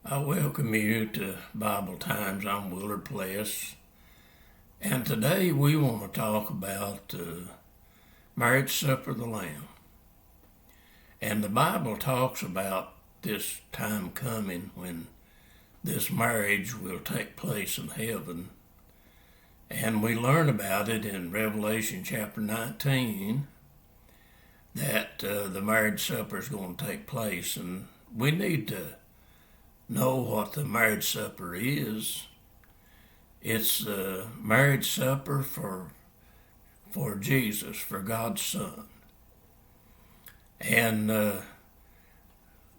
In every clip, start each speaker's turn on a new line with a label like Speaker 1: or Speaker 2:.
Speaker 1: I welcome you to Bible Times. I'm Willard Pless, and today we want to talk about the marriage supper of the Lamb. And the Bible talks about this time coming when this marriage will take place in heaven. And we learn about it in Revelation chapter 19 that the marriage supper is going to take place, and we need to know what the marriage supper is. It's the marriage supper for Jesus, for God's Son. And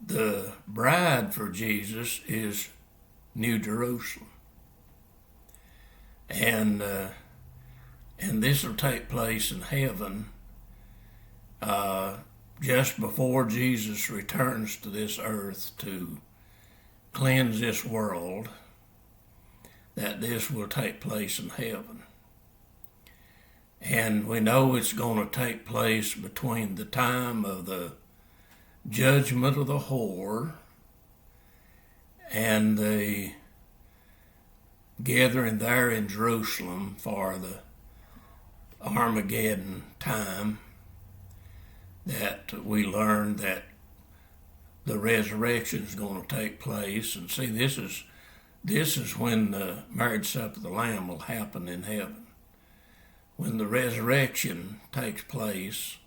Speaker 1: the bride for Jesus is New Jerusalem. And this will take place in heaven just before Jesus returns to this earth to cleanse this world, that this will take place in heaven. And we know it's going to take place between the time of the judgment of the whore and the gathering there in Jerusalem for the Armageddon time, that we learn that the resurrection is going to take place. And see, this is when the marriage supper of the Lamb will happen in heaven. When the resurrection takes place,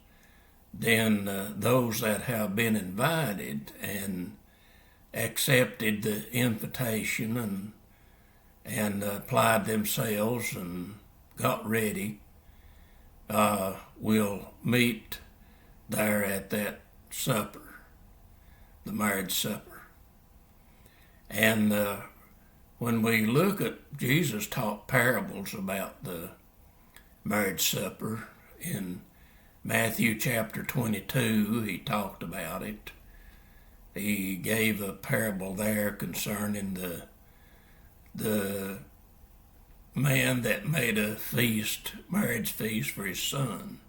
Speaker 1: then those that have been invited and accepted the invitation and applied themselves and got ready will meet there at that supper, the marriage supper. And when we look at, Jesus taught parables about the marriage supper. In Matthew chapter 22, he talked about it. He gave a parable there concerning the man that made a feast, marriage feast for his son.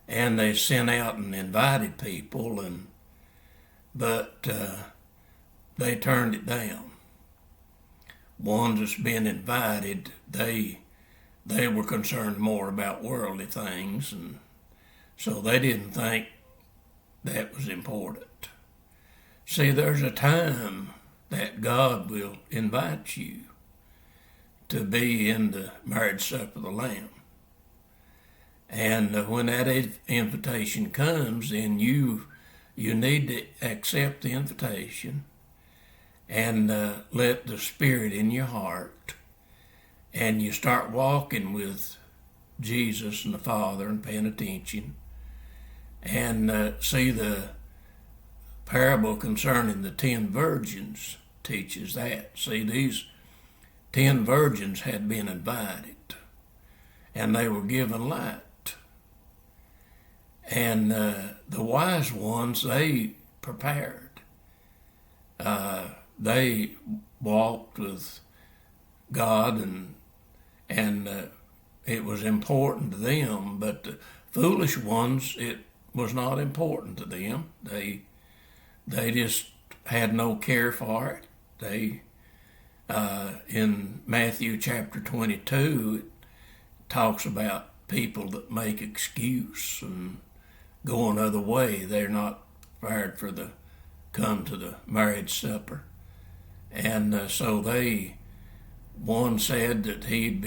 Speaker 1: And they sent out and invited people, but they turned it down. Ones that's been invited, they were concerned more about worldly things, and so they didn't think that was important. See, there's a time that God will invite you to be in the marriage supper of the Lamb. And when that invitation comes, then you need to accept the invitation and let the Spirit in your heart, and you start walking with Jesus and the Father and paying attention, and see the parable concerning the 10 virgins teaches that. See, these 10 virgins had been invited, and they were given light. And the wise ones, they prepared. They walked with God, and it was important to them. But the foolish ones, it was not important to them. They just had no care for it. They in Matthew chapter 22, it talks about people that make excuse and go another way. They're not prepared for come to the marriage supper. And so one said that he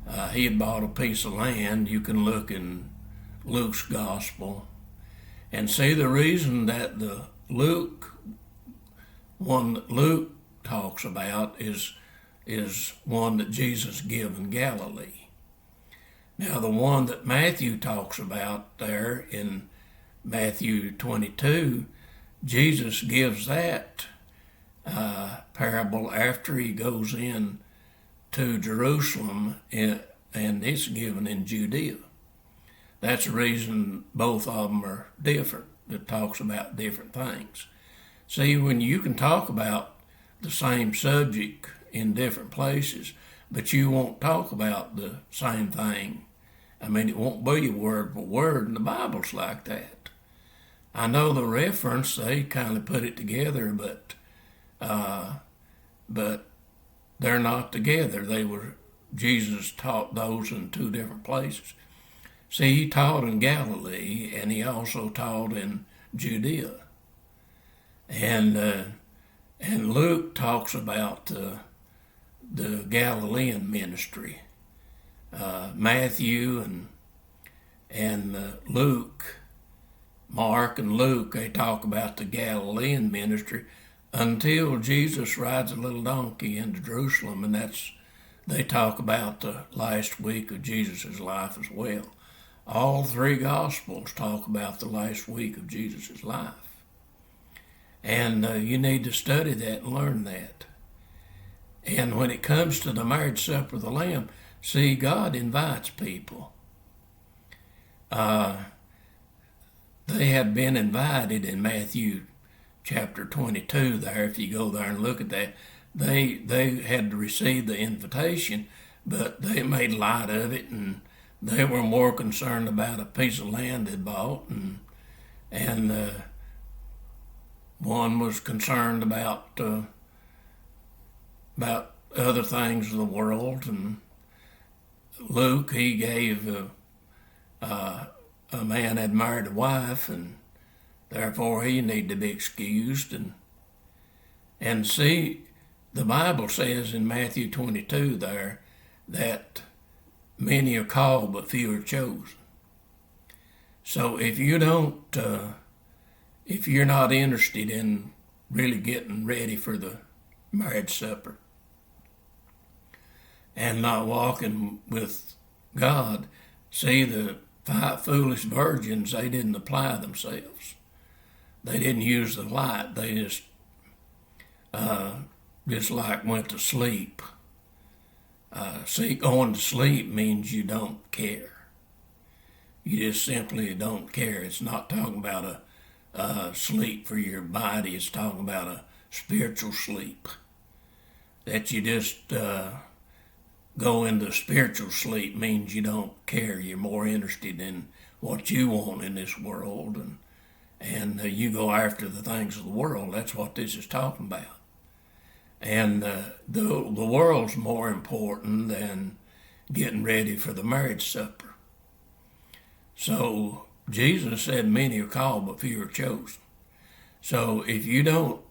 Speaker 1: had bought a piece of land. You can look in Luke's gospel and see the reason that the one that Luke talks about is one that Jesus gave in Galilee. Now, the one that Matthew talks about there in Matthew 22, Jesus gives that parable after he goes in to Jerusalem, and it's given in Judea. That's the reason both of them are different. It talks about different things. See, when you can talk about the same subject in different places, but you won't talk about the same thing. I mean, it won't be word for word, and the Bible's like that. I know the reference, they kind of put it together, but they're not together. Jesus taught those in two different places. See, he taught in Galilee, and he also taught in Judea. And Luke talks about the Galilean ministry. Matthew and Luke, Mark and Luke, they talk about the Galilean ministry until Jesus rides a little donkey into Jerusalem, and they talk about the last week of Jesus' life as well. All three Gospels talk about the last week of Jesus' life. And you need to study that and learn that. And when it comes to the marriage supper of the Lamb, see, God invites people. They had been invited in Matthew chapter 22 there. If you go there and look at that, they had to receive the invitation, but they made light of it, and they were more concerned about a piece of land they'd bought, and one was concerned about other things of the world. And Luke, he gave a man had married a wife, and therefore he needed to be excused. And see, the Bible says in Matthew 22 there that many are called but few are chosen. So if you're not interested in really getting ready for the marriage supper and not walking with God, see, the 5 foolish virgins, they didn't apply themselves. They didn't use the light. They just like went to sleep. See, going to sleep means you don't care. You just simply don't care. It's not talking about a sleep for your body. It's talking about a spiritual sleep. That you just go into spiritual sleep means you don't care. You're more interested in what you want in this world, and you go after the things of the world. That's what this is talking about. And the world's more important than getting ready for the marriage supper. So Jesus said many are called but few are chosen. So if you don't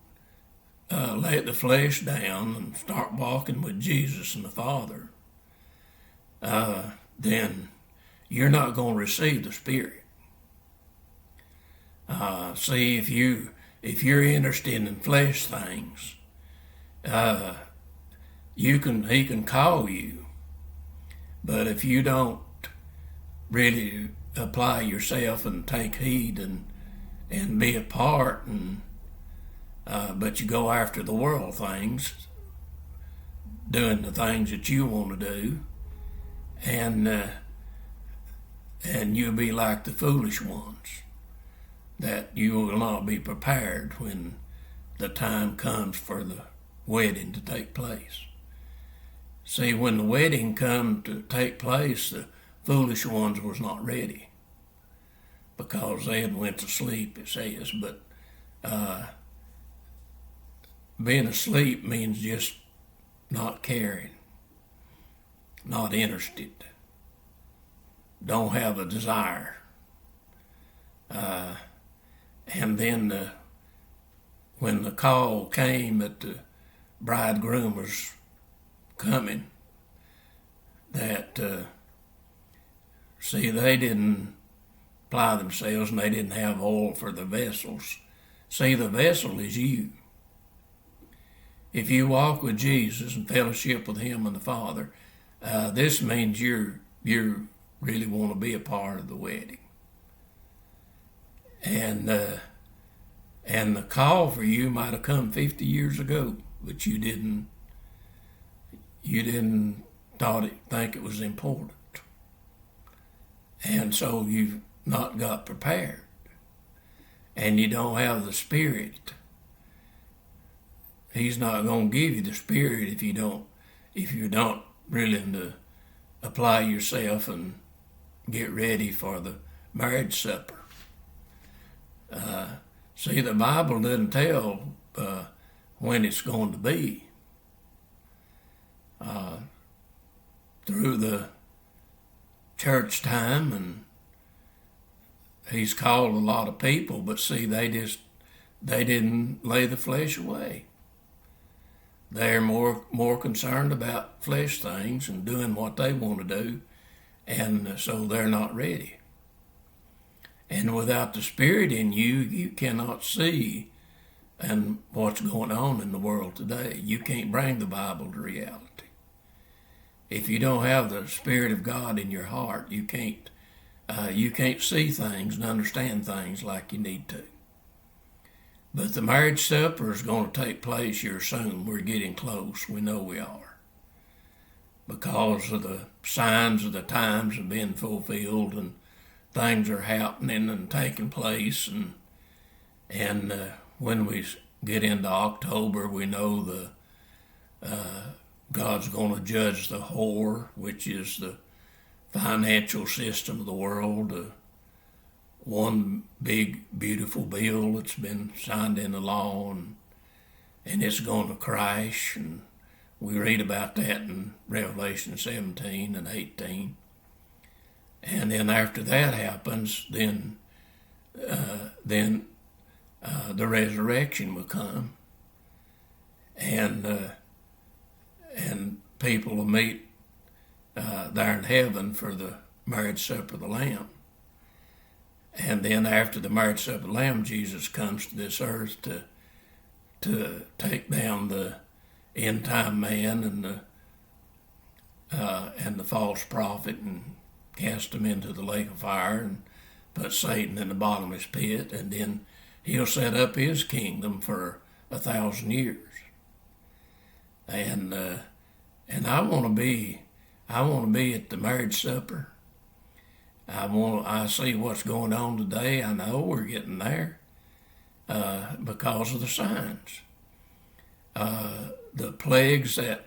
Speaker 1: let the flesh down and start walking with Jesus and the Father, then you're not going to receive the Spirit. See, if you're interested in flesh things, he can call you, but if you don't really apply yourself and take heed and be a part, but you go after the world things, doing the things that you want to do, and you'll be like the foolish ones, that you will not be prepared when the time comes for the wedding to take place. See, when the wedding come to take place, the foolish ones was not ready because they had went to sleep, it says. But being asleep means just not caring, not interested, don't have a desire. And then when the call came that the bridegroom was coming, that see, they didn't apply themselves, and they didn't have oil for the vessels. See, the vessel is you. If you walk with Jesus and fellowship with him and the Father, this means you really want to be a part of the wedding. And the call for you might have come 50 years ago, but you didn't think it was important. And so you've not got prepared. And you don't have the Spirit. He's not going to give you the Spirit if you're not willing to apply yourself and get ready for the marriage supper. See, the Bible doesn't tell when it's going to be. Through the church time, and he's called a lot of people, but see, they didn't lay the flesh away. They're more concerned about flesh things and doing what they want to do, and so they're not ready. And without the Spirit in you, you cannot see and what's going on in the world today. You can't bring the Bible to reality. If you don't have the Spirit of God in your heart, you can't see things and understand things like you need to. But the marriage supper is going to take place here soon. We're getting close. We know we are. Because of the signs of the times have been fulfilled, and things are happening and taking place. And when we get into October, we know God's going to judge the whore, which is the financial system of the world. One big, beautiful bill that's been signed into law, and it's going to crash. And we read about that in Revelation 17 and 18. And then after that happens, then the resurrection will come, and people will meet there in heaven for the marriage supper of the Lamb. And then after the marriage supper of the Lamb, Jesus comes to this earth to take down the end time man and the false prophet, and cast him into the lake of fire, and put Satan in the bottomless pit, and then he'll set up his kingdom for 1,000 years. And I want to be at the marriage supper. I see what's going on today. I know we're getting there because of the signs. The plagues that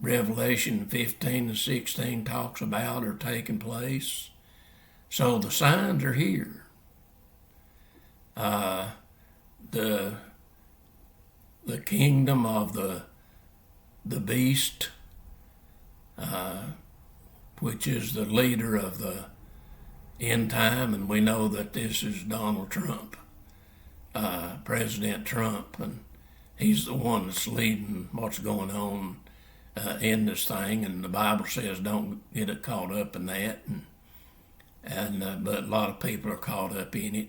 Speaker 1: Revelation 15 and 16 talks about are taking place. So the signs are here. The kingdom of the beast, which is the leader of the end time, and we know that this is Donald Trump, President Trump, and he's the one that's leading what's going on in this thing, and the Bible says don't get it caught up in that, but a lot of people are caught up in it,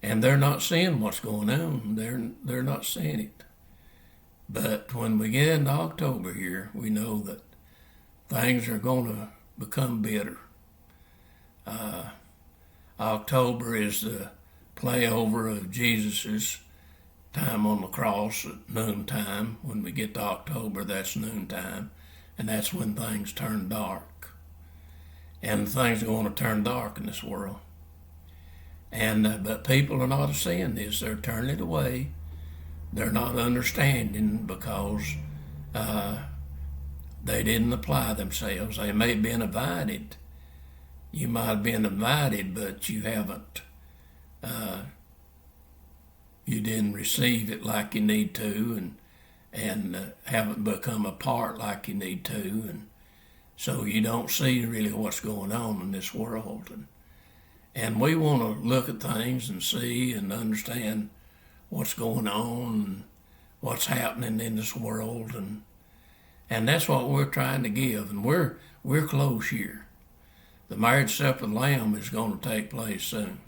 Speaker 1: and they're not seeing what's going on. They're not seeing it. But when we get into October here, we know that things are going to become better. October is the playover of Jesus's time on the cross at noontime. When we get to October, that's noontime, and that's when things turn dark. And things are going to turn dark in this world. And but people are not seeing this. They're turning it away. They're not understanding because they didn't apply themselves. They may have been invited. You might have been invited, but you haven't. You didn't receive it like you need to, and haven't become a part like you need to, and so you don't see really what's going on in this world. And we want to look at things and see and understand what's going on and what's happening in this world, and that's what we're trying to give, and we're close here. The marriage supper of the Lamb is going to take place soon.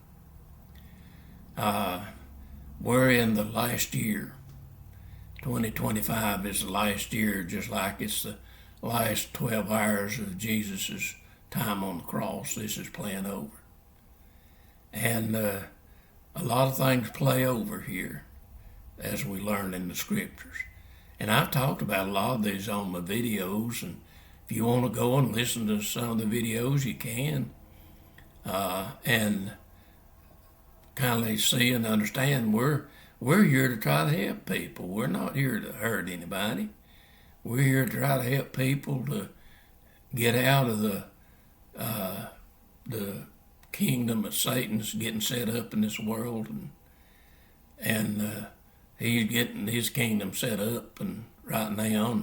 Speaker 1: We're in the last year. 2025 is the last year, just like it's the last 12 hours of Jesus' time on the cross. This is playing over. And a lot of things play over here, as we learn in the scriptures. And I've talked about a lot of these on my videos, and if you want to go and listen to some of the videos, you can. And kind of see and understand we're here to try to help people. We're not here to hurt anybody. We're here to try to help people to get out of the kingdom of Satan's getting set up in this world, and he's getting his kingdom set up and right now,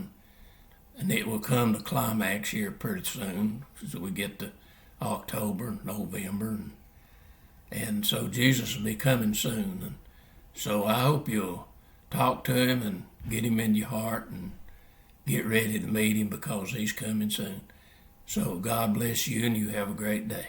Speaker 1: and it will come to climax here pretty soon as we get to October, November, and so Jesus will be coming soon. And so I hope you'll talk to him and get him in your heart and get ready to meet him because he's coming soon. So God bless you, and you have a great day.